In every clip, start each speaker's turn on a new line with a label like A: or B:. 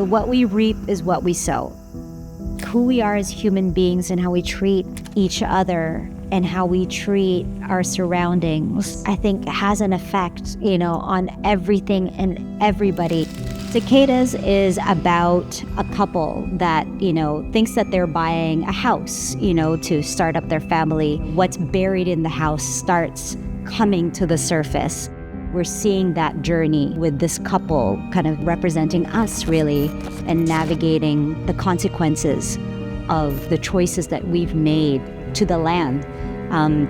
A: what we reap is what we sow. Who we are as human beings and how we treat each other and how we treat our surroundings, I think has an effect, on everything and everybody. Cicadas is about a couple that, thinks that they're buying a house, to start up their family. What's buried in the house starts coming to the surface. We're seeing that journey with this couple kind of representing us, really, and navigating the consequences of the choices that we've made to the land,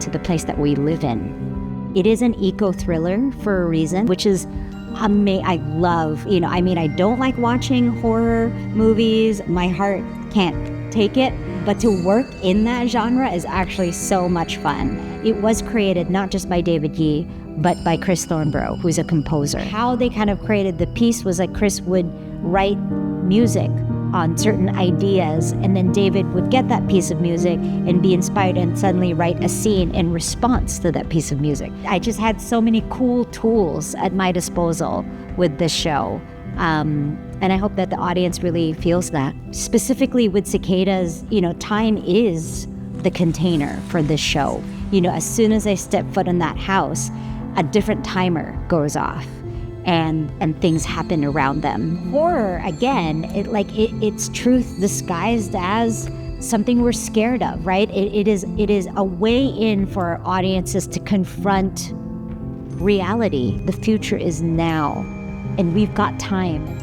A: to the place that we live in. It is an eco-thriller for a reason, which is I love, I don't like watching horror movies. My heart can't take it. But to work in that genre is actually so much fun. It was created not just by David Yee, but by Chris Thornborough, who's a composer. How they kind of created the piece was like Chris would write music on certain ideas, and then David would get that piece of music and be inspired and suddenly write a scene in response to that piece of music. I just had so many cool tools at my disposal with this show. And I hope that the audience really feels that. Specifically with Cicadas, time is the container for this show. As soon as I step foot in that house, a different timer goes off and things happen around them. Horror, again, it's truth disguised as something we're scared of, right? It is a way in for our audiences to confront reality. The future is now, and we've got time.